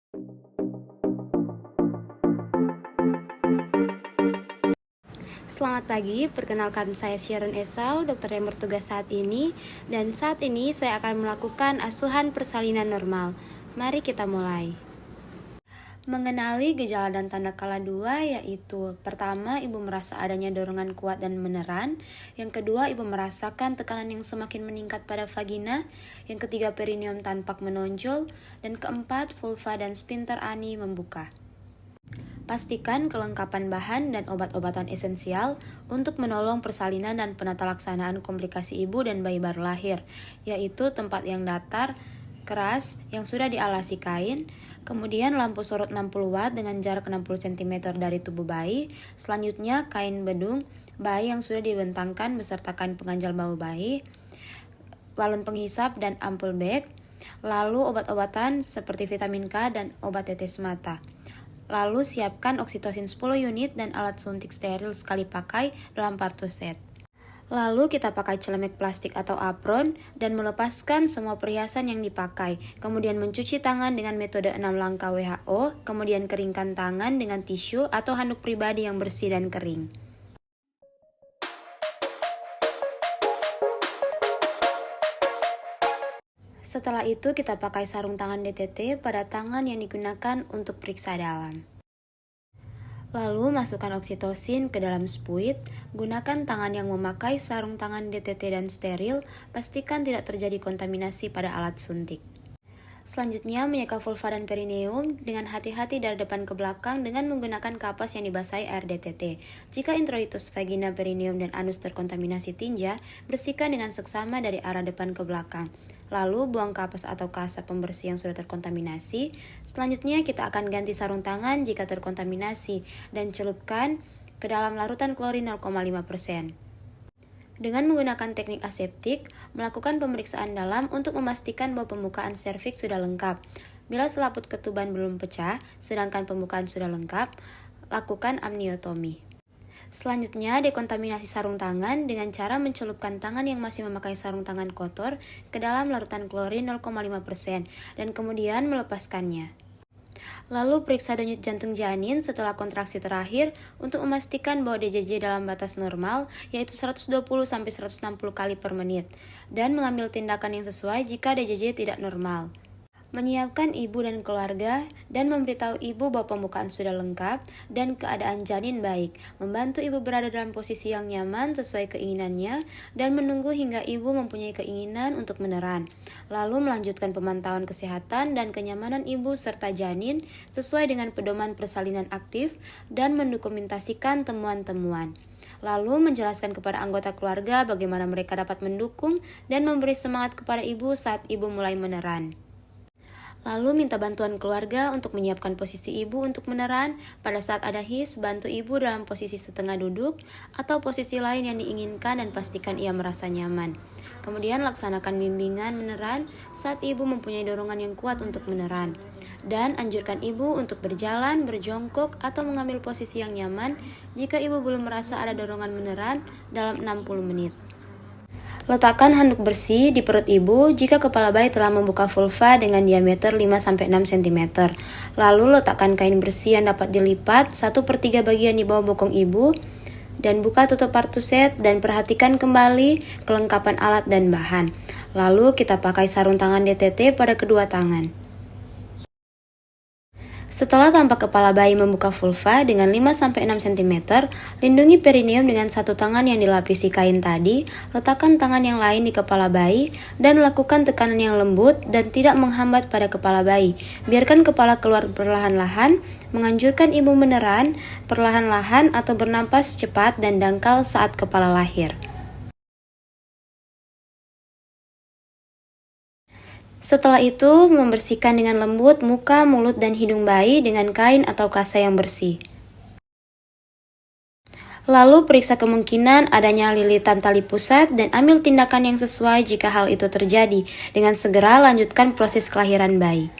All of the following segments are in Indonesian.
Selamat pagi, perkenalkan saya Sharon Esau, dokter yang bertugas saat ini. Dan saat ini saya akan melakukan asuhan persalinan normal. Mari kita mulai. Mengenali gejala dan tanda kala 2 yaitu pertama, ibu merasa adanya dorongan kuat dan meneran. Yang kedua, ibu merasakan tekanan yang semakin meningkat pada vagina. Yang ketiga, perineum tampak menonjol. Dan keempat, vulva dan sphincter ani membuka. Pastikan kelengkapan bahan dan obat-obatan esensial untuk menolong persalinan dan penata laksanaan komplikasi ibu dan bayi baru lahir, yaitu tempat yang datar, keras, yang sudah dialasi kain, kemudian lampu sorot 60 watt dengan jarak 60 cm dari tubuh bayi, selanjutnya kain bedung bayi yang sudah dibentangkan beserta kain pengganjal bau bayi, balon penghisap dan ampul bag, lalu obat-obatan seperti vitamin K dan obat tetes mata. Lalu siapkan oksitosin 10 unit dan alat suntik steril sekali pakai dalam 4 set. Lalu kita pakai celemek plastik atau apron dan melepaskan semua perhiasan yang dipakai. Kemudian mencuci tangan dengan metode 6 langkah WHO, kemudian keringkan tangan dengan tisu atau handuk pribadi yang bersih dan kering. Setelah itu kita pakai sarung tangan DTT pada tangan yang digunakan untuk periksa dalam. Lalu masukkan oksitosin ke dalam spuit, gunakan tangan yang memakai sarung tangan DTT dan steril, pastikan tidak terjadi kontaminasi pada alat suntik. Selanjutnya menyeka vulva dan perineum dengan hati-hati dari depan ke belakang dengan menggunakan kapas yang dibasahi air DTT. Jika introitus vagina, perineum, dan anus terkontaminasi tinja, bersihkan dengan seksama dari arah depan ke belakang. Lalu buang kapas atau kasar pembersih yang sudah terkontaminasi. Selanjutnya kita akan ganti sarung tangan jika terkontaminasi dan celupkan ke dalam larutan klorin 0,5%. Dengan menggunakan teknik aseptik, melakukan pemeriksaan dalam untuk memastikan bahwa pembukaan serviks sudah lengkap. Bila selaput ketuban belum pecah, sedangkan pembukaan sudah lengkap, lakukan amniotomi. Selanjutnya, dekontaminasi sarung tangan dengan cara mencelupkan tangan yang masih memakai sarung tangan kotor ke dalam larutan klorin 0,5% dan kemudian melepaskannya. Lalu periksa denyut jantung janin setelah kontraksi terakhir untuk memastikan bahwa DJJ dalam batas normal, yaitu 120-160 kali per menit, dan mengambil tindakan yang sesuai jika DJJ tidak normal. Menyiapkan ibu dan keluarga dan memberitahu ibu bahwa pembukaan sudah lengkap dan keadaan janin baik, membantu ibu berada dalam posisi yang nyaman sesuai keinginannya dan menunggu hingga ibu mempunyai keinginan untuk meneran. Lalu melanjutkan pemantauan kesehatan dan kenyamanan ibu serta janin sesuai dengan pedoman persalinan aktif dan mendokumentasikan temuan-temuan. Lalu menjelaskan kepada anggota keluarga bagaimana mereka dapat mendukung dan memberi semangat kepada ibu saat ibu mulai meneran. Lalu minta bantuan keluarga untuk menyiapkan posisi ibu untuk meneran. Pada saat ada his, bantu ibu dalam posisi setengah duduk atau posisi lain yang diinginkan dan pastikan ia merasa nyaman. Kemudian laksanakan bimbingan meneran saat ibu mempunyai dorongan yang kuat untuk meneran. Dan anjurkan ibu untuk berjalan, berjongkok, atau mengambil posisi yang nyaman jika ibu belum merasa ada dorongan meneran dalam 60 menit. Letakkan handuk bersih di perut ibu jika kepala bayi telah membuka vulva dengan diameter 5-6 cm. Lalu letakkan kain bersih yang dapat dilipat 1/3 bagian di bawah bokong ibu dan buka tutup partuset dan perhatikan kembali kelengkapan alat dan bahan. Lalu kita pakai sarung tangan DTT pada kedua tangan. Setelah tampak kepala bayi membuka vulva dengan 5-6 cm, lindungi perineum dengan satu tangan yang dilapisi kain tadi, letakkan tangan yang lain di kepala bayi, dan lakukan tekanan yang lembut dan tidak menghambat pada kepala bayi. Biarkan kepala keluar perlahan-lahan, menganjurkan ibu meneran perlahan-lahan atau bernapas cepat dan dangkal saat kepala lahir. Setelah itu, membersihkan dengan lembut muka, mulut, dan hidung bayi dengan kain atau kasa yang bersih. Lalu periksa kemungkinan adanya lilitan tali pusat dan ambil tindakan yang sesuai jika hal itu terjadi. Dengan segera lanjutkan proses kelahiran bayi.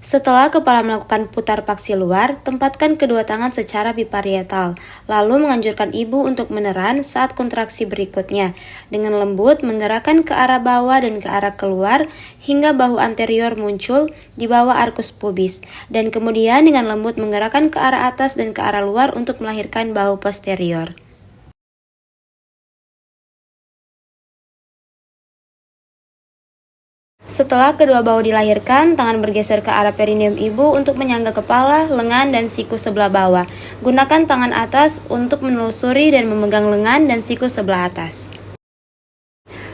Setelah kepala melakukan putar paksi luar, tempatkan kedua tangan secara biparietal, lalu menganjurkan ibu untuk meneran saat kontraksi berikutnya. Dengan lembut menggerakkan ke arah bawah dan ke arah keluar hingga bahu anterior muncul di bawah arkus pubis, dan kemudian dengan lembut menggerakkan ke arah atas dan ke arah luar untuk melahirkan bahu posterior. Setelah kedua bahu dilahirkan, tangan bergeser ke arah perineum ibu untuk menyangga kepala, lengan, dan siku sebelah bawah. Gunakan tangan atas untuk menelusuri dan memegang lengan dan siku sebelah atas.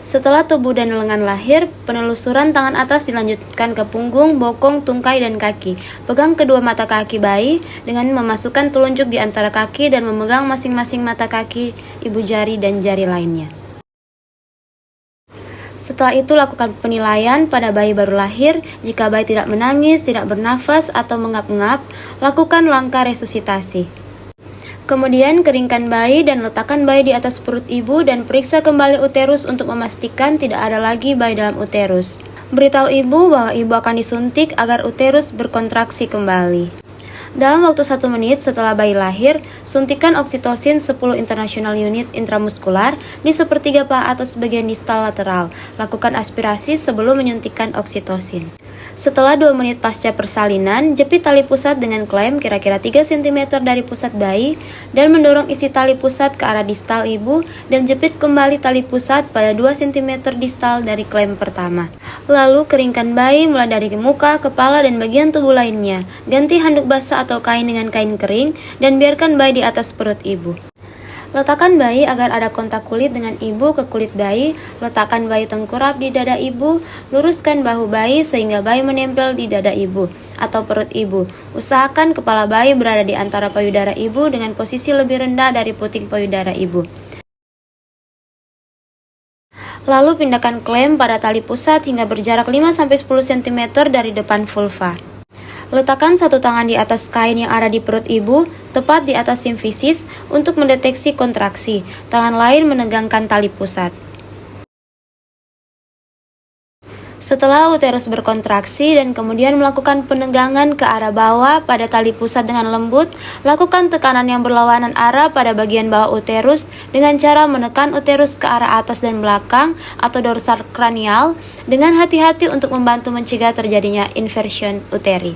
Setelah tubuh dan lengan lahir, penelusuran tangan atas dilanjutkan ke punggung, bokong, tungkai, dan kaki. Pegang kedua mata kaki bayi dengan memasukkan telunjuk di antara kaki dan memegang masing-masing mata kaki, ibu jari, dan jari lainnya. Setelah itu lakukan penilaian pada bayi baru lahir. Jika bayi tidak menangis, tidak bernafas, atau mengap-ngap, lakukan langkah resusitasi. Kemudian keringkan bayi dan letakkan bayi di atas perut ibu dan periksa kembali uterus untuk memastikan tidak ada lagi bayi dalam uterus. Beritahu ibu bahwa ibu akan disuntik agar uterus berkontraksi kembali. Dalam waktu 1 menit setelah bayi lahir, suntikan oksitosin 10 international unit intramuskular di sepertiga paha atas bagian distal lateral. Lakukan aspirasi sebelum menyuntikkan oksitosin. Setelah 2 menit pasca persalinan, jepit tali pusat dengan klem kira-kira 3 cm dari pusat bayi dan mendorong isi tali pusat ke arah distal ibu dan jepit kembali tali pusat pada 2 cm distal dari klem pertama. Lalu keringkan bayi mulai dari muka, kepala, dan bagian tubuh lainnya. Ganti handuk basah atau kain dengan kain kering dan biarkan bayi di atas perut ibu. Letakkan bayi agar ada kontak kulit dengan ibu ke kulit bayi. Letakkan bayi tengkurap di dada ibu. Luruskan bahu bayi sehingga bayi menempel di dada ibu atau perut ibu. Usahakan kepala bayi berada di antara payudara ibu dengan posisi lebih rendah dari puting payudara ibu. Lalu pindahkan klem pada tali pusat hingga berjarak 5-10 cm dari depan vulva. Letakkan satu tangan di atas kain yang ada di perut ibu, tepat di atas simfisis untuk mendeteksi kontraksi. Tangan lain menegangkan tali pusat. Setelah uterus berkontraksi dan kemudian melakukan penegangan ke arah bawah pada tali pusat dengan lembut, lakukan tekanan yang berlawanan arah pada bagian bawah uterus dengan cara menekan uterus ke arah atas dan belakang atau dorsal kranial dengan hati-hati untuk membantu mencegah terjadinya inversion uteri.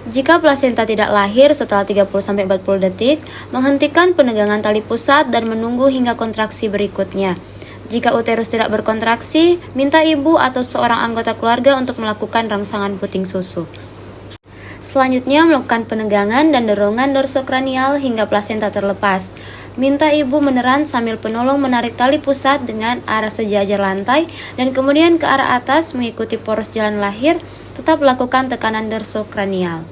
Jika plasenta tidak lahir setelah 30-40 detik, menghentikan penegangan tali pusat dan menunggu hingga kontraksi berikutnya. Jika uterus tidak berkontraksi, minta ibu atau seorang anggota keluarga untuk melakukan rangsangan puting susu. Selanjutnya, melakukan penegangan dan dorongan dorsokranial hingga plasenta terlepas. Minta ibu meneran sambil penolong menarik tali pusat dengan arah sejajar lantai dan kemudian ke arah atas mengikuti poros jalan lahir. Tetap lakukan tekanan dorsokranial.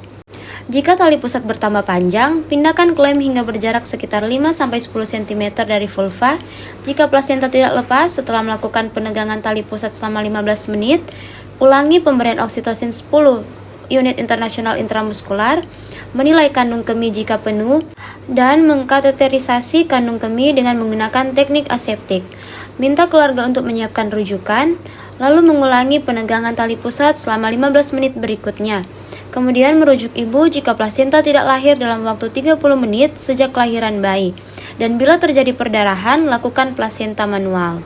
Jika tali pusat bertambah panjang, pindahkan klem hingga berjarak sekitar 5-10 cm dari vulva. Jika plasenta tidak lepas setelah melakukan penegangan tali pusat selama 15 menit, ulangi pemberian oksitosin 10 unit internasional intramuskular, menilai kandung kemih jika penuh, dan mengkateterisasi kandung kemih dengan menggunakan teknik aseptik. Minta keluarga untuk menyiapkan rujukan, lalu mengulangi penegangan tali pusat selama 15 menit berikutnya. Kemudian merujuk ibu jika plasenta tidak lahir dalam waktu 30 menit sejak kelahiran bayi. Dan bila terjadi perdarahan, lakukan plasenta manual.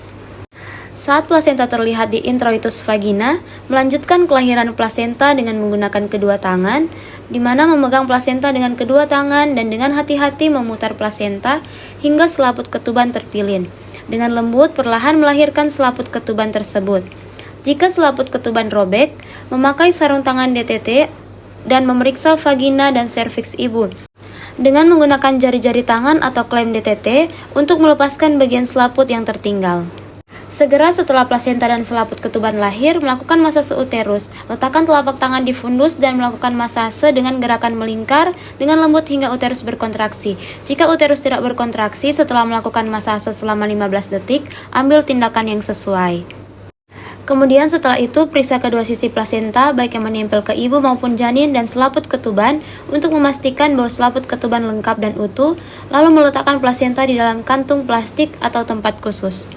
Saat plasenta terlihat di introitus vagina, melanjutkan kelahiran plasenta dengan menggunakan kedua tangan, di mana memegang plasenta dengan kedua tangan dan dengan hati-hati memutar plasenta hingga selaput ketuban terpilin. Dengan lembut, perlahan melahirkan selaput ketuban tersebut. Jika selaput ketuban robek, memakai sarung tangan DTT dan memeriksa vagina dan serviks ibu dengan menggunakan jari-jari tangan atau klem DTT untuk melepaskan bagian selaput yang tertinggal. Segera setelah plasenta dan selaput ketuban lahir, melakukan masase uterus. Letakkan telapak tangan di fundus dan melakukan masase dengan gerakan melingkar dengan lembut hingga uterus berkontraksi. Jika uterus tidak berkontraksi setelah melakukan masase selama 15 detik, ambil tindakan yang sesuai. Kemudian setelah itu, periksa kedua sisi plasenta, baik yang menempel ke ibu maupun janin dan selaput ketuban, untuk memastikan bahwa selaput ketuban lengkap dan utuh, lalu meletakkan plasenta di dalam kantung plastik atau tempat khusus.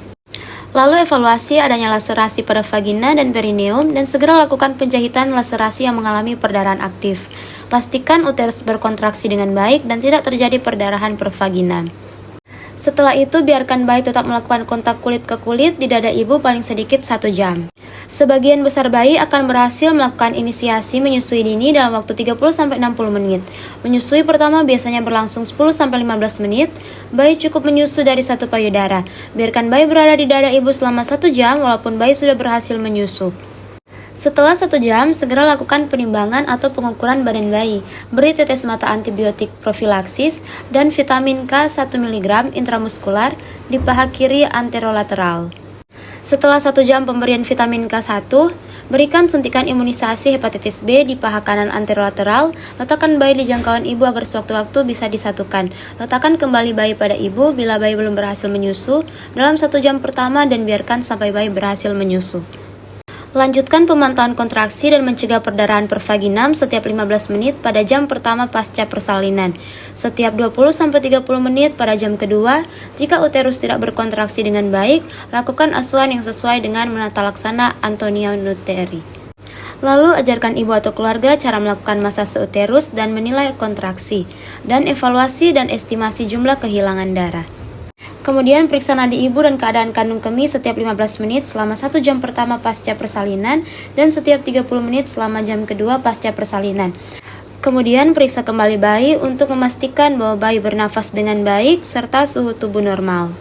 Lalu evaluasi adanya laserasi pada vagina dan perineum dan segera lakukan penjahitan laserasi yang mengalami perdarahan aktif. Pastikan uterus berkontraksi dengan baik dan tidak terjadi perdarahan per vagina. Setelah itu, biarkan bayi tetap melakukan kontak kulit ke kulit di dada ibu paling sedikit 1 jam. Sebagian besar bayi akan berhasil melakukan inisiasi menyusui dini dalam waktu 30-60 menit. Menyusui pertama biasanya berlangsung 10-15 menit. Bayi cukup menyusu dari 1 payudara. Biarkan bayi berada di dada ibu selama 1 jam walaupun bayi sudah berhasil menyusu. Setelah 1 jam, segera lakukan penimbangan atau pengukuran badan bayi. Beri tetes mata antibiotik profilaksis dan vitamin K 1 mg intramuskular di paha kiri anterolateral. Setelah 1 jam pemberian vitamin K1, berikan suntikan imunisasi hepatitis B di paha kanan anterolateral. Letakkan bayi di jangkauan ibu agar sewaktu-waktu bisa disatukan. Letakkan kembali bayi pada ibu bila bayi belum berhasil menyusu dalam 1 jam pertama dan biarkan sampai bayi berhasil menyusu. Lanjutkan pemantauan kontraksi dan mencegah perdarahan per vaginam setiap 15 menit pada jam pertama pasca persalinan. Setiap 20-30 menit pada jam kedua, jika uterus tidak berkontraksi dengan baik, lakukan asuhan yang sesuai dengan menata laksana Antonia Nuteri. Lalu ajarkan ibu atau keluarga cara melakukan masase uterus dan menilai kontraksi, dan evaluasi dan estimasi jumlah kehilangan darah. Kemudian periksa nadi ibu dan keadaan kandung kemih setiap 15 menit selama 1 jam pertama pasca persalinan dan setiap 30 menit selama jam kedua pasca persalinan. Kemudian periksa kembali bayi untuk memastikan bahwa bayi bernafas dengan baik serta suhu tubuh normal.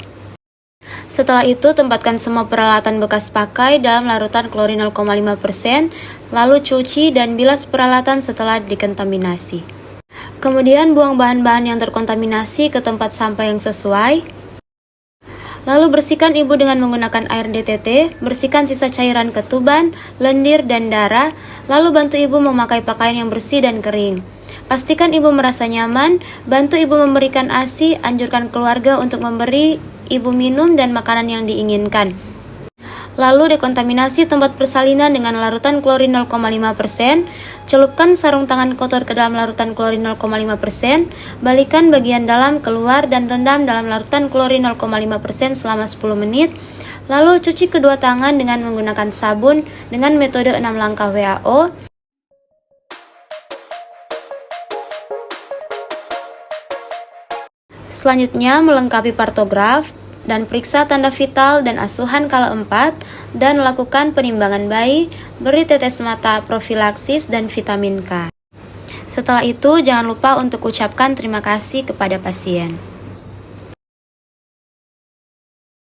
Setelah itu, tempatkan semua peralatan bekas pakai dalam larutan klorin 0,5%, lalu cuci dan bilas peralatan setelah dikontaminasi. Kemudian buang bahan-bahan yang terkontaminasi ke tempat sampah yang sesuai. Lalu bersihkan ibu dengan menggunakan air DTT, bersihkan sisa cairan ketuban, lendir, dan darah, lalu bantu ibu memakai pakaian yang bersih dan kering. Pastikan ibu merasa nyaman, bantu ibu memberikan ASI, anjurkan keluarga untuk memberi ibu minum dan makanan yang diinginkan. Lalu dekontaminasi tempat persalinan dengan larutan klorin 0,5%, celupkan sarung tangan kotor ke dalam larutan klorin 0,5%, balikan bagian dalam keluar dan rendam dalam larutan klorin 0,5% selama 10 menit, lalu cuci kedua tangan dengan menggunakan sabun dengan metode 6 langkah WHO. Selanjutnya melengkapi partograf dan periksa tanda vital dan asuhan kala 4 dan lakukan penimbangan bayi, beri tetes mata profilaksis dan vitamin K. Setelah itu jangan lupa untuk ucapkan terima kasih kepada pasien.